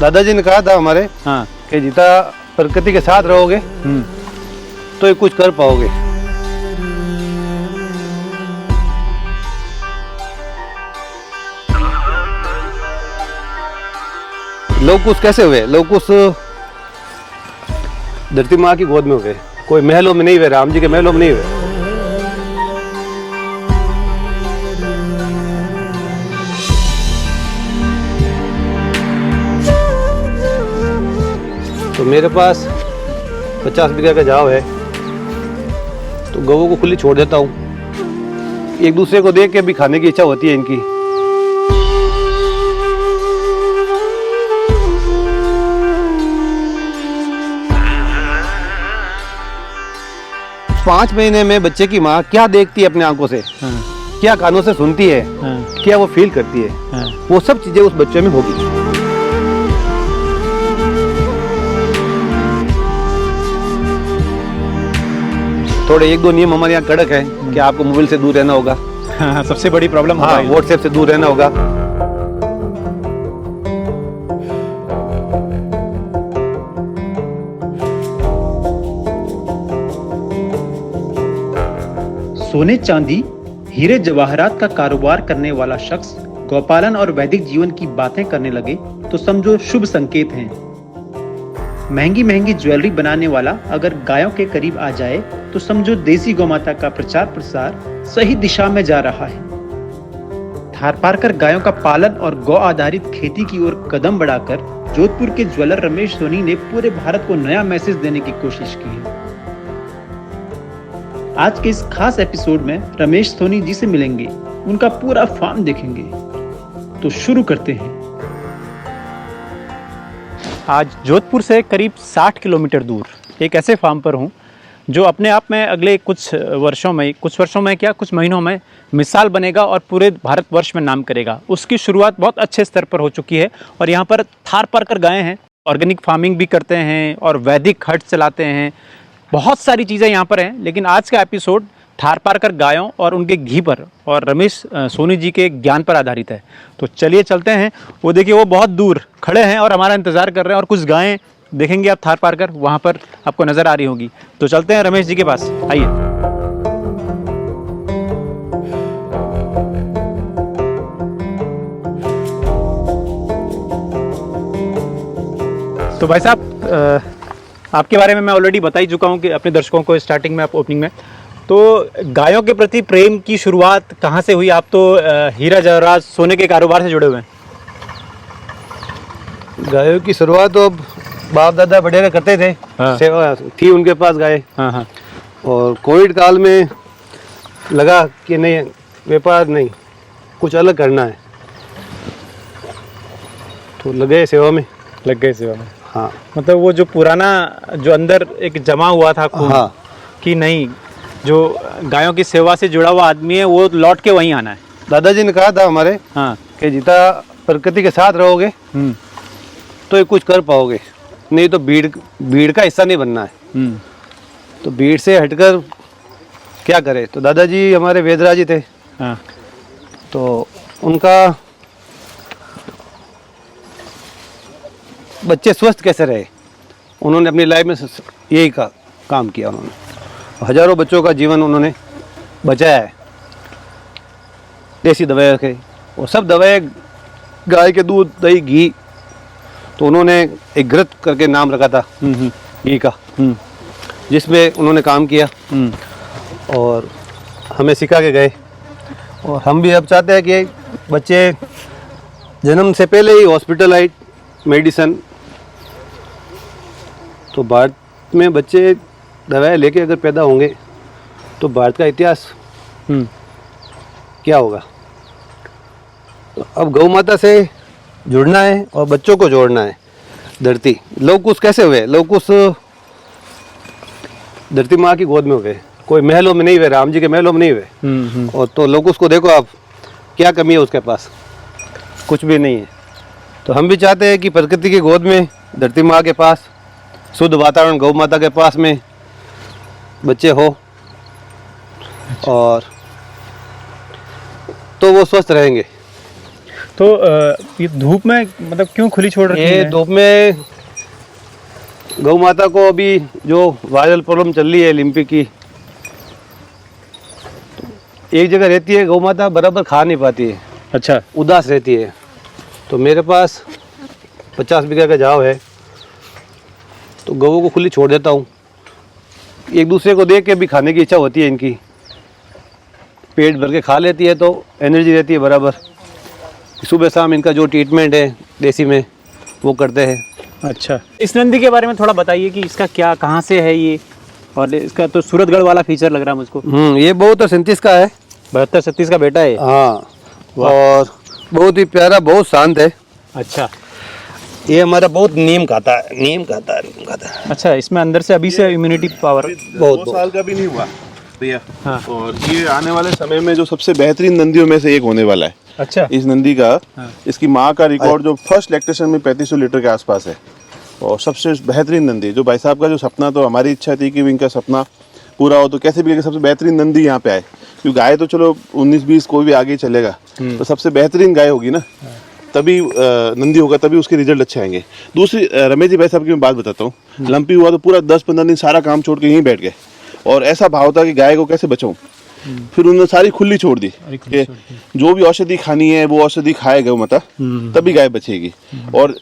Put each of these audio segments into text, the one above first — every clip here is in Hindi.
दादाजी ने कहा था हमारे हाँ। कि जितना प्रकृति के साथ रहोगे तो ये कुछ कर पाओगे। लवकुश कैसे हुए? लवकुश धरती माँ की गोद में हुए, कोई महलों में नहीं हुए, राम जी के महलों में नहीं हुए। तो मेरे पास 50 बीघा का जाव है, तो गौओं को खुली छोड़ देता हूँ। एक दूसरे को देख के भी खाने की इच्छा होती है इनकी। पाँच महीने में बच्चे की माँ क्या देखती है अपने आंखों से, क्या कानों से सुनती है, क्या वो फील करती है, वो सब चीजें उस बच्चे में होगी। थोड़े एक दो नियम हमारे यहाँ कड़क है कि आपको मोबाइल से दूर रहना होगा। हाँ, सबसे बड़ी प्रॉब्लम। हाँ, व्हाट्सएप से दूर रहना होगा। सोने चांदी हीरे जवाहरात का कारोबार करने वाला शख्स गौपालन और वैदिक जीवन की बातें करने लगे तो समझो शुभ संकेत हैं। महंगी महंगी ज्वेलरी बनाने वाला अगर गायों के करीब आ जाए तो समझो देसी गौमाता का प्रचार प्रसार सही दिशा में जा रहा है। थारपारकर गायों का पालन और गौ आधारित खेती की ओर कदम बढ़ाकर जोधपुर के ज्वेलर रमेश सोनी ने पूरे भारत को नया मैसेज देने की कोशिश की है। आज के इस खास एपिसोड में रमेश सोनी जी से मिलेंगे, उनका पूरा फार्म देखेंगे। तो शुरू करते हैं। आज जोधपुर से करीब 60 किलोमीटर दूर एक ऐसे फार्म पर हूँ जो अपने आप में अगले कुछ वर्षों में क्या कुछ महीनों में मिसाल बनेगा और पूरे भारतवर्ष में नाम करेगा। उसकी शुरुआत बहुत अच्छे स्तर पर हो चुकी है और यहाँ पर थारपारकर गायें हैं, ऑर्गेनिक फार्मिंग भी करते हैं और वैदिक हट चलाते हैं। बहुत सारी चीज़ें यहाँ पर हैं, लेकिन आज का एपिसोड थारपारकर गायों और उनके घी पर और रमेश सोनी जी के ज्ञान पर आधारित है। तो चलिए चलते हैं। वो देखिए वो बहुत दूर खड़े हैं और हमारा इंतज़ार कर रहे हैं और कुछ गायें देखेंगे आप थारपारकर वहाँ पर आपको नज़र आ रही होगी। तो चलते हैं रमेश जी के पास, आइए। तो भाई साहब, आपके बारे में मैं ऑलरेडी बता ही चुका हूँ कि अपने दर्शकों को स्टार्टिंग में, आप ओपनिंग में। तो गायों के प्रति प्रेम की शुरुआत कहाँ से हुई? आप तो हीरा जवाहरात सोने के कारोबार से जुड़े हुए हैं। गायों की शुरुआत तो बाप दादा बड़े करते थे। हाँ। सेवा थी उनके पास गाय। हाँ। और कोविड काल में लगा कि नहीं, व्यापार नहीं, कुछ अलग करना है, तो लगे सेवा में। लग गए सेवा में। हाँ, मतलब वो जो पुराना जो अंदर एक जमा हुआ था खून, हाँ, कि नहीं, जो गायों की सेवा से जुड़ा हुआ आदमी है वो लौट के वहीं आना है। दादाजी ने कहा था हमारे हाँ। कि जितना प्रकृति के साथ रहोगे तो ये कुछ कर पाओगे, नहीं तो भीड़ का हिस्सा नहीं बनना है। तो भीड़ से हटकर क्या करें? तो दादाजी हमारे वेदराज जी थे। हाँ। तो उनका बच्चे स्वस्थ कैसे रहे, उन्होंने अपनी लाइफ में यही काम किया। उन्होंने हजारों बच्चों का जीवन उन्होंने बचाया है। देसी दवाई रखे, और सब दवाएं गाय के दूध, दही, घी। तो उन्होंने एक घृत करके नाम रखा था घी का, जिसमें उन्होंने काम किया और हमें सिखा के गए। और हम भी अब चाहते हैं कि बच्चे जन्म से पहले ही हॉस्पिटलाइज, मेडिसन। तो भारत में बच्चे दवाएं लेके अगर पैदा होंगे तो भारत का इतिहास क्या होगा। तो अब गौ माता से जुड़ना है और बच्चों को जोड़ना है। धरती लवकुश कैसे हुए? लवकुश धरती माँ की गोद में हुए, कोई महलों में नहीं हुए, राम जी के महलों में नहीं हुए। और तो लवकुश को देखो आप, क्या कमी है उसके पास? कुछ भी नहीं है। तो हम भी चाहते हैं कि प्रकृति की गोद में, धरती माँ के पास, शुद्ध वातावरण, गौ माता के पास में बच्चे हो, और तो वो स्वस्थ रहेंगे। तो ये धूप में मतलब क्यों खुली छोड़ रखी ये है? धूप में गौ माता को अभी जो वायरल प्रॉब्लम चल रही है लिम्पी की, तो एक जगह रहती है गौ माता, बराबर खा नहीं पाती है, अच्छा, उदास रहती है। तो मेरे पास 50 बीघा का जाव है, तो गौओं को खुली छोड़ देता हूँ। एक दूसरे को देख के भी खाने की इच्छा होती है इनकी, पेट भर के खा लेती है तो एनर्जी रहती है बराबर। सुबह शाम इनका जो ट्रीटमेंट है देसी में वो करते हैं। अच्छा। इस नंदी के बारे में थोड़ा बताइए कि इसका क्या, कहाँ से है ये, और इसका तो सूरतगढ़ वाला फीचर लग रहा है मुझको। ये बहुत 37 का है, 72-37 का बेटा है। हाँ, और बहुत ही प्यारा, बहुत शांत है। अच्छा ये हमारा बहुत नीम खाता है, नीम खाता है, नीम खाता है। अच्छा, इसमें अंदर से अभी से इम्यूनिटी पावर बहुत 2 साल का भी नहीं हुआ भैया। हाँ। और ये आने वाले समय में जो सबसे बेहतरीन नंदियों में से एक होने वाला है। अच्छा, इस नंदी का इसकी माँ का रिकॉर्ड जो फर्स्ट लैक्टेशन में 3500 लीटर के आसपास है, और सबसे बेहतरीन नंदी। जो भाई साहब का जो सपना, तो हमारी इच्छा थी कि इनका सपना पूरा हो, तो कैसे भी लेके सबसे बेहतरीन नंदी यहाँ पे आए। क्योंकि गाय तो चलो 19-20 कोई भी आगे चलेगा, तो सबसे बेहतरीन गाय होगी ना, तभी नंदी होगा, तभी उसके रिजल्ट अच्छे आएंगे। दूसरी रमेश जी भाई साहब की मैं बात बताता हूँ। लंपी हुआ तो पूरा 10-15 दिन सारा काम छोड़ के यहीं बैठ गए, और ऐसा भाव था कि गाय को कैसे बचाऊं। फिर उन्होंने सारी खुली छोड़ दी कि जो भी औषधि खानी है वो औषधि खाए गौ माता, तभी गाय बचेगी। और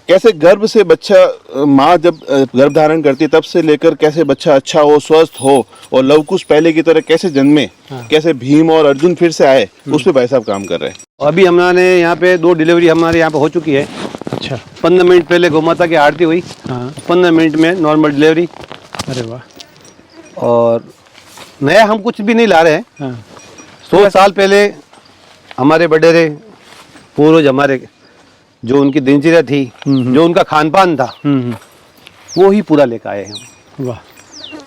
कैसे गर्भ से बच्चा, माँ जब गर्भ धारण करती है तब से लेकर कैसे बच्चा अच्छा हो, स्वस्थ हो, और लवकुश पहले की तरह कैसे जन्मे, कैसे भीम और अर्जुन फिर से आए, उस पे भाई साहब काम कर रहे हैं। अभी हमारे यहाँ पे 2 डिलीवरी हमारे यहाँ पे हो चुकी है। अच्छा, 15 मिनट पहले गौ माता की आरती हुई, हाँ, 15 मिनट में नॉर्मल डिलीवरी। अरे वाह, और नया हम कुछ भी नहीं ला रहे हैं। हाँ, 100 साल पहले हमारे बड़ेरे पूर्वज, हमारे जो उनकी दिनचर्या थी, जो उनका खान पान था, वो ही पूरा लेकर आए हैं। वाह,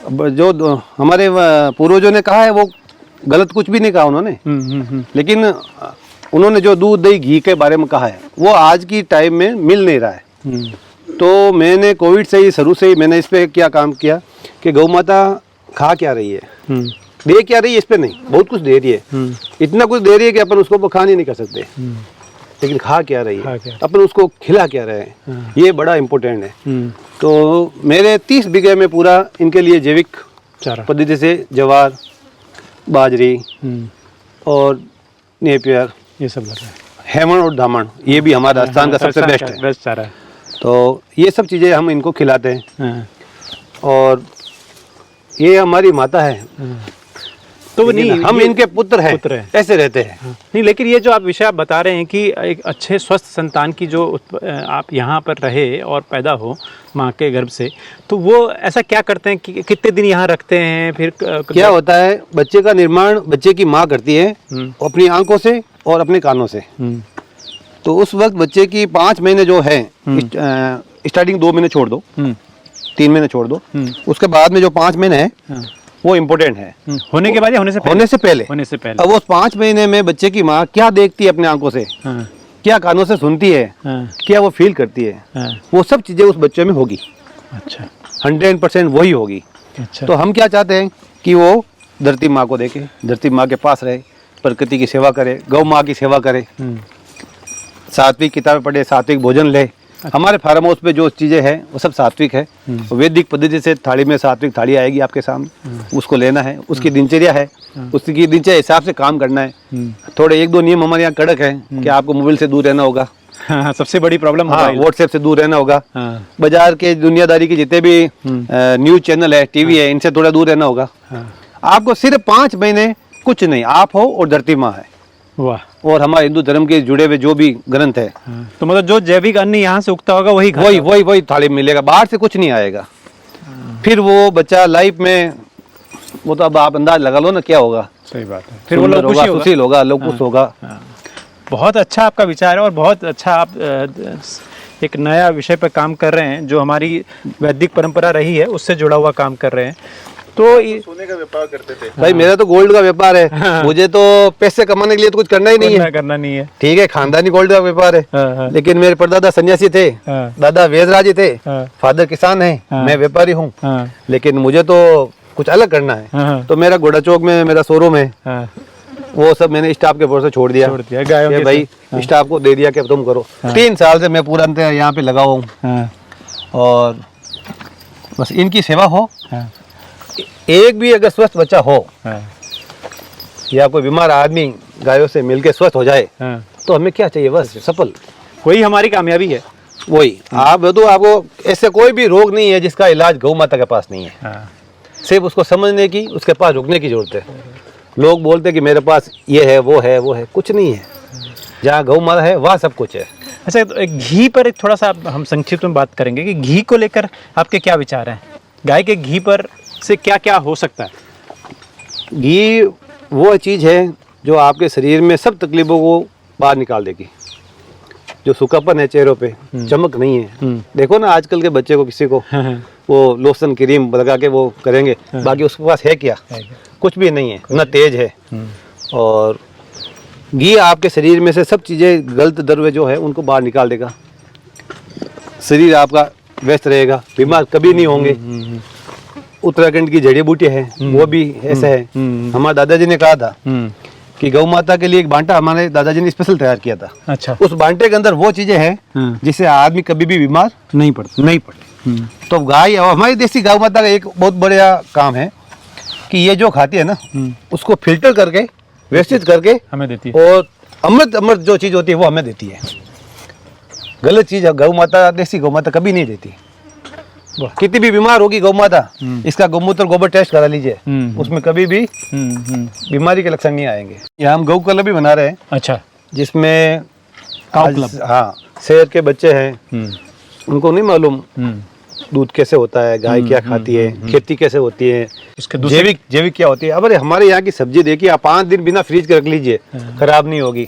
अब जो हमारे पूर्वजों ने कहा है वो गलत कुछ भी नहीं कहा उन्होंने, लेकिन उन्होंने जो दूध दही घी के बारे में कहा है वो आज की टाइम में मिल नहीं रहा है। तो मैंने कोविड से ही, शुरू से ही मैंने इस पे क्या काम किया कि गौ माता खा क्या रही है, दे क्या रही है, इस पे नहीं, बहुत कुछ दे रही है। इतना कुछ दे रही है कि अपन उसको बखान ही नहीं कर सकते, लेकिन खा क्या रही है, अपन उसको खिला क्या रहे हैं, ये बड़ा इम्पोर्टेंट है। तो मेरे 30 बीघे में पूरा इनके लिए जैविक पद्धति से जवार, बाजरी और नेपियर, ये सब लग रहा है। हेमन और दामन, ये भी हमारा राजस्थान का सबसे बेस्ट चारा है। तो ये सब चीज़ें हम इनको खिलाते हैं। हाँ, और ये हमारी माता है, तो लेकिन नहीं, हम ये इनके पुत्र हैं, ऐसे रहते हैं। नहीं, लेकिन ये जो आप विषय आप बता रहे हैं कि एक अच्छे स्वस्थ संतान की जो आप यहाँ पर रहे और पैदा हो माँ के गर्भ से, तो वो ऐसा क्या करते हैं कि कितने दिन यहाँ रखते हैं? फिर क्या होता है, बच्चे का निर्माण बच्चे की माँ करती है अपनी आंखों से और अपने कानों से। तो उस वक्त बच्चे की 5 महीने जो है, स्टार्टिंग 2 महीने छोड़ दो, 3 महीने छोड़ दो, उसके बाद में जो 5 महीने है वो इम्पोर्टेंट है। होने के बाद या होने से पहले? होने से पहले। अब उस 5 महीने में बच्चे की माँ क्या देखती है अपने आंखों से, क्या कानों से सुनती है, क्या वो फील करती है, वो सब चीजें उस बच्चे में होगी। अच्छा, 100% वही होगी। अच्छा, तो हम क्या चाहते हैं कि वो धरती माँ को देखे, धरती माँ के पास रहे, प्रकृति की सेवा करे, गौ माँ की सेवा करे, सात्विक किताबें पढ़े, सात्विक भोजन ले। हमारे फार्म हाउस पे जो चीज़ें हैं वो सब सात्विक है। वैदिक पद्धति से थाली में सात्विक थाली आएगी आपके सामने, उसको लेना है, उसकी दिनचर्या है, उसकी दिनचर्या हिसाब से काम करना है। थोड़े 1-2 नियम हमारे यहाँ कड़क है कि आपको मोबाइल से दूर रहना होगा। हाँ, सबसे बड़ी प्रॉब्लम, हाँ, व्हाट्सएप से दूर रहना होगा। बाजार के दुनियादारी की जितने भी न्यूज चैनल है, टीवी है, इनसे थोड़ा दूर रहना होगा। आपको सिर्फ 5 महीने कुछ नहीं, आप हो और धरती माँ है। वाह, और हमारे हिंदू धर्म के जुड़े हुए जो भी ग्रंथ है, तो मतलब जो जैविक अन्न यहाँ से उगता होगा वही वही थाली में मिलेगा, बाहर से कुछ नहीं आएगा। फिर वो बच्चा लाइफ में, वो तो अब आप अंदाज लगा लो ना क्या होगा। सही बात है, फिर वो लोग सुशील होगा, लवकुश होगा। बहुत अच्छा आपका विचार है, और बहुत अच्छा आप एक नया विषय पर काम कर रहे हैं, जो हमारी वैदिक परंपरा रही है उससे जुड़ा हुआ काम कर रहे हैं। तो सोने का व्यापार करते थे भाई, मेरा तो गोल्ड का व्यापार है। मुझे तो पैसे कमाने के लिए तो कुछ करना ही नहीं है, करना नहीं है। ठीक है, खानदानी गोल्ड का व्यापार है। लेकिन मेरे परदादा सन्यासी थे, दादा वेदराज थे, फादर किसान है, मैं व्यापारी हूँ। लेकिन मुझे तो कुछ अलग करना है। तो मेरा घोड़ा चौक में मेरा शोरूम है, वो सब मैंने स्टाफ के भरोसे छोड़ दिया गायों कि के भाई हाँ। स्टाफ को दे दिया कि अब तुम करो। 3 साल से मैं पूरा अंतर यहाँ पे लगा हुआ हूँ हाँ, और बस इनकी सेवा हो। हाँ, एक भी अगर स्वस्थ बच्चा हो हाँ, या कोई बीमार आदमी गायों से मिलके स्वस्थ हो जाए हाँ। तो हमें क्या चाहिए, बस सफल। वही हमारी कामयाबी है। वही आप तो आपको ऐसे कोई भी रोग नहीं है जिसका इलाज गौ माता के पास नहीं है। हाँ, सिर्फ उसको समझने की, उसके पास रुकने की जरूरत है। लोग बोलते हैं कि मेरे पास ये है वो है वो है, कुछ नहीं है। जहाँ गौ माता है वहाँ सब कुछ है। अच्छा, तो एक घी पर एक थोड़ा सा हम संक्षिप्त में बात करेंगे कि घी को लेकर आपके क्या विचार हैं? गाय के घी पर से क्या क्या हो सकता है? घी वो चीज़ है जो आपके शरीर में सब तकलीफों को बाहर निकाल देगी। जो सूखापन है चेहरों पे, चमक नहीं है। देखो ना आजकल के बच्चे को, किसी को वो लोशन क्रीम लगा के वो करेंगे, बाकी उसके पास है क्या? कुछ भी नहीं है, ना तेज है। और घी आपके शरीर में से सब चीज़ें, गलत द्रव्य जो है उनको बाहर निकाल देगा। शरीर आपका व्यस्त रहेगा, बीमार कभी नहीं होंगे। उत्तराखंड की जड़ी बूटी है वो भी ऐसा है। हमारे दादाजी ने कहा था कि गौ माता के लिए एक बांटा हमारे दादाजी ने स्पेशल तैयार किया था। अच्छा। उस बांटे के अंदर वो चीजें हैं जिससे आदमी कभी भी बीमार नहीं पड़ता। तो गाय और हमारी देसी गौ माता का एक बहुत बड़ा काम है कि ये जो खाती है ना उसको फिल्टर करके, व्यवस्थित करके हमें देती है। और अमृत अमृत जो चीज होती है वो हमें देती है। गलत चीज गौ माता, देसी गौ माता कभी नहीं देती। कितनी भी बीमार होगी गौ माता, इसका गौमूत्र गोबर टेस्ट करा लीजिए, उसमें कभी भी बीमारी के लक्षण नहीं आएंगे। यहाँ हम गौ क्लब भी बना रहे हैं। अच्छा। जिसमें काऊ क्लब। हाँ, शेर के बच्चे हैं, उनको नहीं मालूम दूध कैसे होता है, गाय क्या खाती है, खेती कैसे होती है, उसके जैविक क्या होती है। अब अरे हमारे यहाँ की सब्जी देखिए, आप 5 दिन बिना फ्रीज के रख लीजिए, खराब नहीं होगी।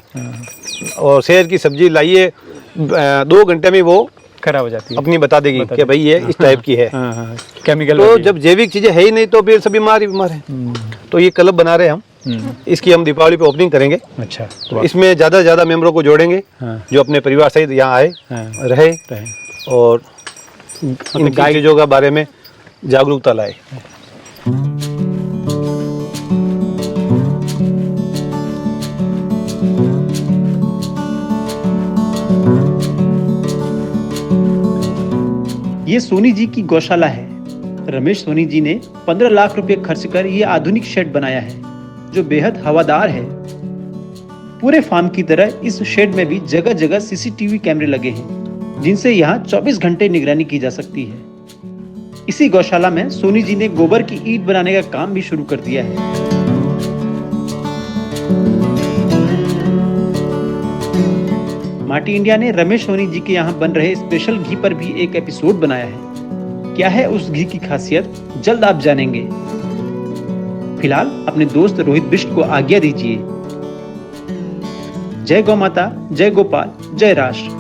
और शेर की सब्जी लाइए, 2 घंटे में वो खराब हो जाती है, अपनी बता देगी कि भाई ये इस टाइप की है। केमिकल। तो जब जैविक चीजें है ही नहीं तो फिर सब बीमार ही बीमार है। तो ये क्लब बना रहे हैं हम, इसकी हम दीपावली पे ओपनिंग करेंगे। अच्छा। तो इसमें ज्यादा से ज्यादा मेंबरों को जोड़ेंगे जो अपने परिवार सहित यहाँ आए, रहे और इन चीजों के बारे में जागरूकता लाए। ये सोनी जी की गौशाला है। रमेश सोनी जी ने 15 लाख रुपए खर्च कर ये आधुनिक शेड बनाया है जो बेहद हवादार है। पूरे फार्म की तरह इस शेड में भी जगह जगह सीसीटीवी कैमरे लगे हैं जिनसे यहाँ 24 घंटे निगरानी की जा सकती है। इसी गौशाला में सोनी जी ने गोबर की ईंट बनाने का काम भी शुरू कर दिया है। माटी इंडिया ने रमेश सोनी जी के यहाँ बन रहे स्पेशल घी पर भी एक एपिसोड बनाया है। क्या है उस घी की खासियत, जल्द आप जानेंगे। फिलहाल अपने दोस्त रोहित बिष्ट को आज्ञा दीजिए। जय गौ माता, जय गोपाल, जय राष्ट्र।